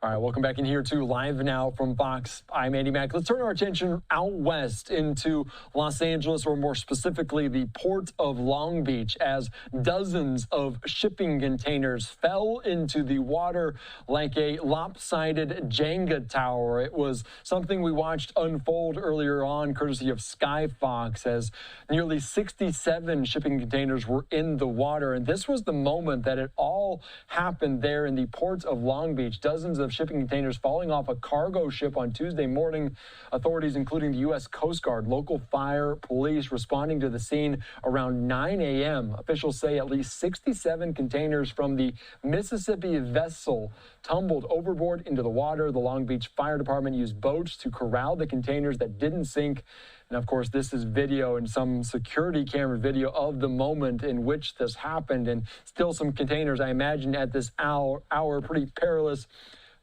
All right, welcome back in here to Live Now from Fox. I'm Andy Mack. Let's turn our attention out west into Los Angeles, or more specifically, the port of Long Beach, as dozens of shipping containers fell into the water like a lopsided Jenga tower. It was something we watched unfold earlier on, courtesy of Sky Fox, as nearly 67 shipping containers were in the water. And this was the moment that it all happened there in the port of Long Beach. Dozens of shipping containers falling off a cargo ship on Tuesday morning. Authorities, including the U.S. Coast Guard, local fire, police, responding to the scene around 9 a.m. Officials say at least 67 containers from the Mississippi vessel tumbled overboard into the water. The Long Beach Fire Department used boats to corral the containers that didn't sink. And of course, this is video and some security camera video of the moment in which this happened. And still some containers, I imagine, at this hour pretty perilous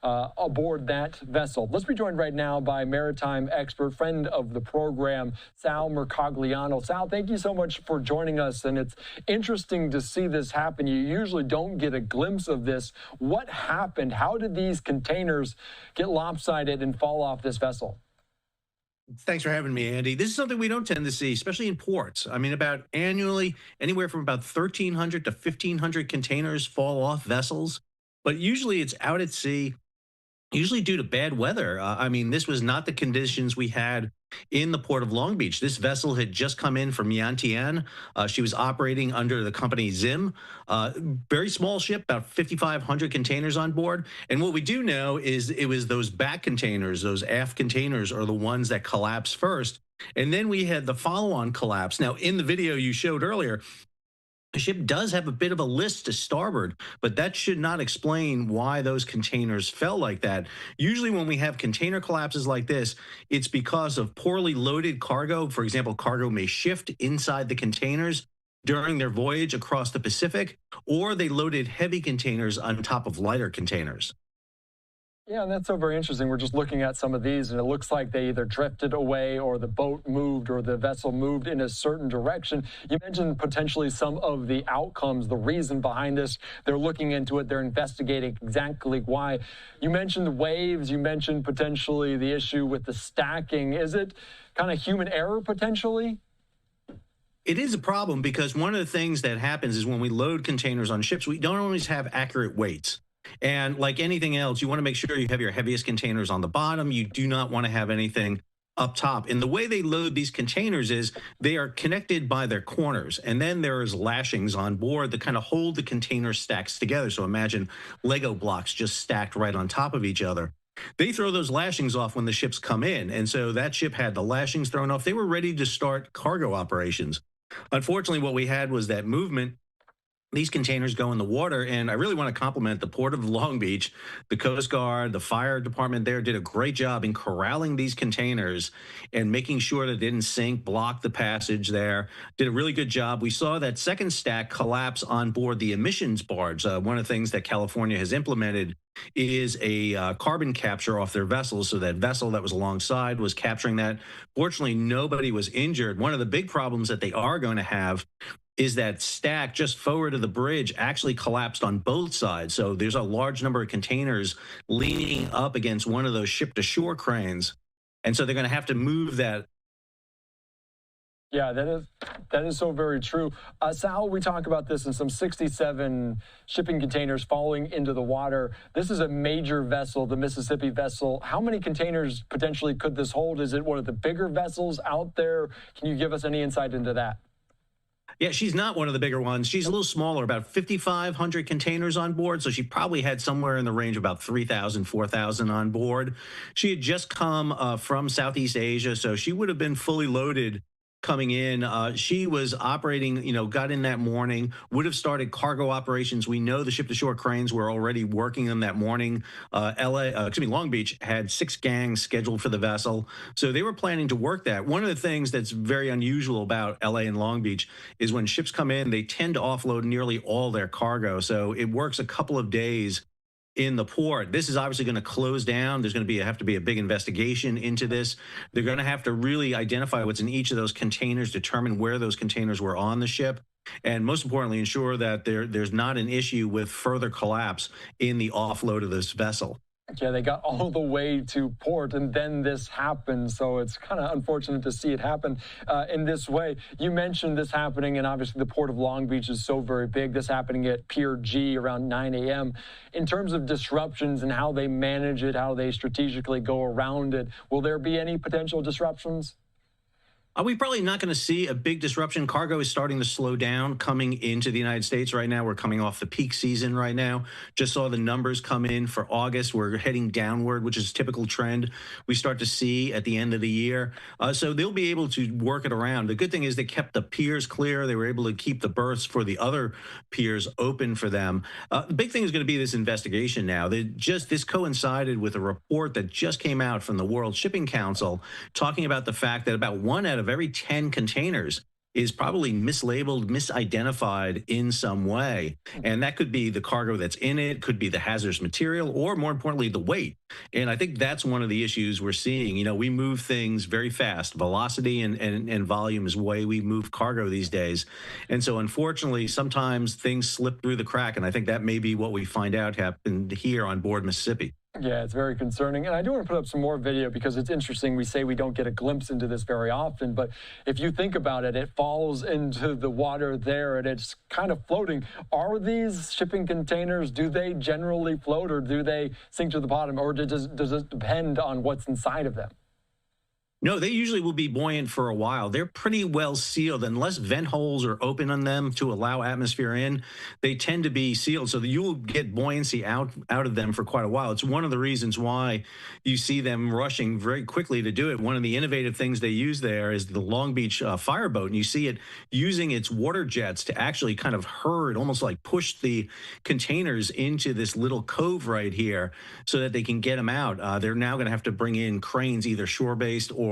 aboard that vessel. Let's be joined right now by maritime expert, friend of the program, Sal Mercogliano. Sal, thank you so much for joining us. And it's interesting to see this happen. You usually don't get a glimpse of this. What happened? How did these containers get lopsided and fall off this vessel? Thanks for having me, Andy. This is something we don't tend to see, especially in ports. I mean, about annually, anywhere from about 1,300 to 1,500 containers fall off vessels, but usually it's out at sea, usually due to bad weather. I mean, this was not the conditions we had in the port of Long Beach. This vessel had just come in from Yantian. She was operating under the company Zim. Very small ship, about 5,500 containers on board. And what we do know is it was those back containers, those aft containers, are the ones that collapsed first. And then we had the follow-on collapse. Now, in the video you showed earlier, the ship does have a bit of a list to starboard, but that should not explain why those containers fell like that. Usually when we have container collapses like this, it's because of poorly loaded cargo. For example, cargo may shift inside the containers during their voyage across the Pacific, or they loaded heavy containers on top of lighter containers. Yeah, and that's so very interesting. We're just looking at some of these, and it looks like they either drifted away or the boat moved or the vessel moved in a certain direction. You mentioned potentially some of the outcomes, the reason behind this. They're looking into it. They're investigating exactly why. You mentioned the waves. You mentioned potentially the issue with the stacking. Is it kind of human error potentially? It is a problem because one of the things that happens is when we load containers on ships, we don't always have accurate weights. And like anything else, you want to make sure you have your heaviest containers on the bottom. You do not want to have anything up top. And the way they load these containers is they are connected by their corners. And then there's lashings on board that kind of hold the container stacks together. So imagine Lego blocks just stacked right on top of each other. They throw those lashings off when the ships come in. And so that ship had the lashings thrown off. They were ready to start cargo operations. Unfortunately, what we had was that movement. These containers go in the water, and I really want to compliment the Port of Long Beach. The Coast Guard, the fire department there did a great job in corralling these containers and making sure that they didn't sink, block the passage there. Did a really good job. We saw that second stack collapse on board the emissions barge. One of the things that California has implemented is a carbon capture off their vessels. So that vessel that was alongside was capturing that. Fortunately, nobody was injured. One of the big problems that they are going to have is that stack just forward of the bridge actually collapsed on both sides. So there's a large number of containers leaning up against one of those ship-to-shore cranes. And so they're going to have to move that. Yeah, that is so very true. Sal, we talk about this in some 67 shipping containers falling into the water. This is a major vessel, the Mississippi vessel. How many containers potentially could this hold? Is it one of the bigger vessels out there? Can you give us any insight into that? Yeah, she's not one of the bigger ones. She's a little smaller, about 5,500 containers on board. So she probably had somewhere in the range of about 3,000, 4,000 on board. She had just come from Southeast Asia, so she would have been fully loaded coming in. She was operating, got in that morning, would have started cargo operations. We know the ship-to-shore cranes were already working them that morning. Long Beach had 6 gangs scheduled for the vessel. So they were planning to work that. One of the things that's very unusual about LA and Long Beach is when ships come in, they tend to offload nearly all their cargo. So it works a couple of days in the port. This is obviously going to close down. There's going to have to be a big investigation into this. They're going to have to really identify what's in each of those containers, determine where those containers were on the ship, and most importantly, ensure that there's not an issue with further collapse in the offload of this vessel. Yeah, they got all the way to port, and then this happened. So it's kind of unfortunate to see it happen in this way. You mentioned this happening, and obviously the port of Long Beach is so very big. This happening at Pier G around 9 a.m. In terms of disruptions and how they manage it, how they strategically go around it, will there be any potential disruptions? Are we probably not going to see a big disruption? Cargo is starting to slow down coming into the United States right now. We're coming off the peak season right now. Just saw the numbers come in for August. We're heading downward, which is a typical trend we start to see at the end of the year. So they'll be able to work it around. The good thing is they kept the piers clear. They were able to keep the berths for the other piers open for them. The big thing is going to be this investigation now. This coincided with a report that just came out from the World Shipping Council talking about the fact that about 1 out of every 10 containers is probably mislabeled, misidentified in some way. And that could be the cargo that's in it, could be the hazardous material, or more importantly, the weight. And I think that's one of the issues we're seeing. You know, we move things very fast. Velocity and volume is the way we move cargo these days. And so unfortunately, sometimes things slip through the crack. And I think that may be what we find out happened here on board Mississippi. Yeah, it's very concerning. And I do want to put up some more video because it's interesting. We say we don't get a glimpse into this very often, but if you think about it, it falls into the water there and it's kind of floating. Are these shipping containers, do they generally float or do they sink to the bottom, or does it depend on what's inside of them? No, they usually will be buoyant for a while. They're pretty well sealed. Unless vent holes are open on them to allow atmosphere in, they tend to be sealed so that you will get buoyancy out of them for quite a while. It's one of the reasons why you see them rushing very quickly to do it. One of the innovative things they use there is the Long Beach fireboat, and you see it using its water jets to actually kind of herd, almost like push the containers into this little cove right here so that they can get them out. They're now going to have to bring in cranes, either shore-based or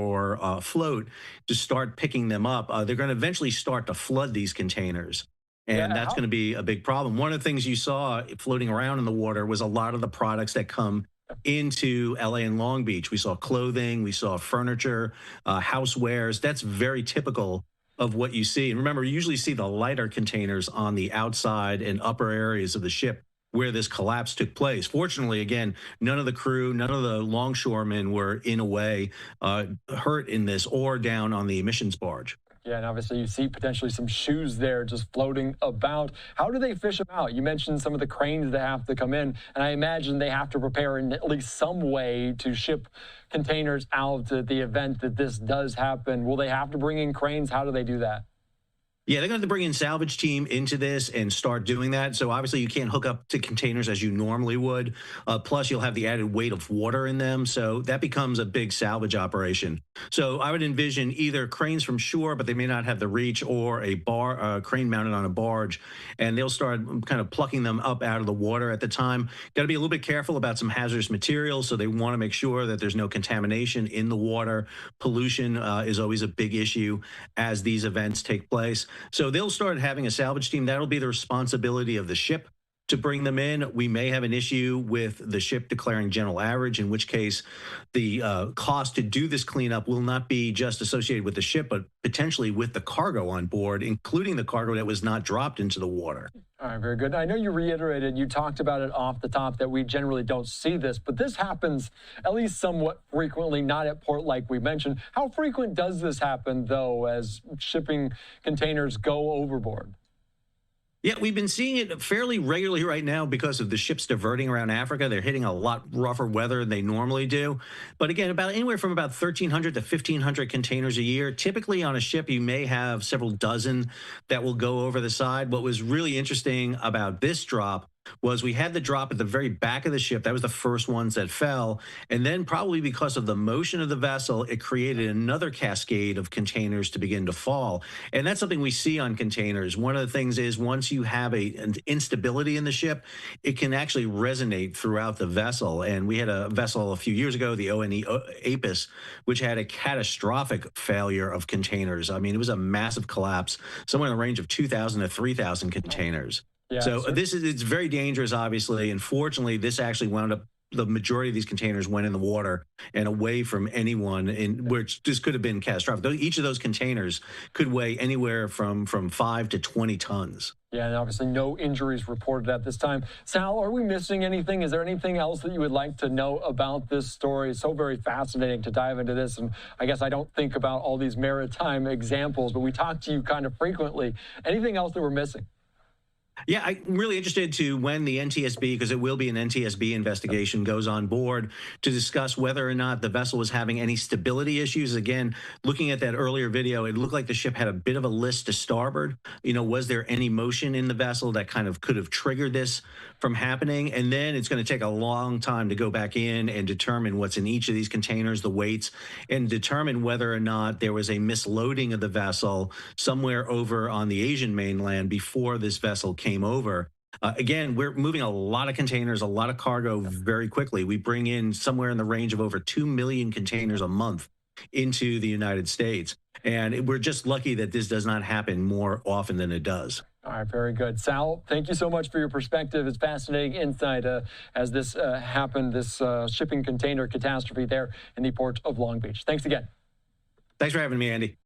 float, to start picking them up. They're going to eventually start to flood these containers. And that's going to be a big problem. One of the things you saw floating around in the water was a lot of the products that come into LA and Long Beach. We saw clothing, we saw furniture, housewares. That's very typical of what you see. And remember, you usually see the lighter containers on the outside and upper areas of the ship where this collapse took place. Fortunately, again, none of the crew, none of the longshoremen were in a way hurt in this or down on the emissions barge. Yeah, and obviously you see potentially some shoes there just floating about. How do they fish them out? You mentioned some of the cranes that have to come in, and I imagine they have to prepare in at least some way to ship containers out to the event that this does happen. Will they have to bring in cranes? How do they do that? Yeah, they're going to have to bring in salvage team into this and start doing that. So obviously you can't hook up to containers as you normally would. Plus you'll have the added weight of water in them. So that becomes a big salvage operation. So I would envision either cranes from shore, but they may not have the reach, or a crane mounted on a barge. And they'll start kind of plucking them up out of the water at the time. Got to be a little bit careful about some hazardous materials. So they want to make sure that there's no contamination in the water. Pollution is always a big issue as these events take place. So they'll start having a salvage team. That'll be the responsibility of the ship to bring them in. We may have an issue with the ship declaring general average, in which case the cost to do this cleanup will not be just associated with the ship, but potentially with the cargo on board, including the cargo that was not dropped into the water. All right, very good. I know you reiterated, you talked about it off the top, that we generally don't see this, but this happens at least somewhat frequently, not at port like we mentioned. How frequent does this happen, though, as shipping containers go overboard? Yeah, we've been seeing it fairly regularly right now because of the ships diverting around Africa. They're hitting a lot rougher weather than they normally do. But again, about anywhere from about 1,300 to 1,500 containers a year. Typically on a ship, you may have several dozen that will go over the side. What was really interesting about this drop was we had the drop at the very back of the ship. That was the first ones that fell. And then probably because of the motion of the vessel, it created another cascade of containers to begin to fall. And that's something we see on containers. One of the things is once you have an instability in the ship, it can actually resonate throughout the vessel. And we had a vessel a few years ago, the ONE Apis, which had a catastrophic failure of containers. I mean, it was a massive collapse, somewhere in the range of 2,000 to 3,000 containers. Yeah, so it's very dangerous, obviously. And fortunately, this actually wound up the majority of these containers went in the water and away from anyone, and which just could have been catastrophic. Each of those containers could weigh anywhere from 5 to 20 tons. Yeah, and obviously no injuries reported at this time. Sal, are we missing anything? Is there anything else that you would like to know about this story? It's so very fascinating to dive into this, and I guess I don't think about all these maritime examples, but we talk to you kind of frequently. Anything else that we're missing? Yeah, I'm really interested to when the NTSB, because it will be an NTSB investigation, goes on board to discuss whether or not the vessel was having any stability issues. Again, looking at that earlier video, it looked like the ship had a bit of a list to starboard. Was there any motion in the vessel that kind of could have triggered this from happening? And then it's going to take a long time to go back in and determine what's in each of these containers, the weights, and determine whether or not there was a misloading of the vessel somewhere over on the Asian mainland before this vessel came over. Again, we're moving a lot of containers, a lot of cargo very quickly. We bring in somewhere in the range of over 2 million containers a month into the United States. And we're just lucky that this does not happen more often than it does. All right, very good. Sal, thank you so much for your perspective. It's fascinating insight as this happened, this shipping container catastrophe there in the port of Long Beach. Thanks again. Thanks for having me, Andy.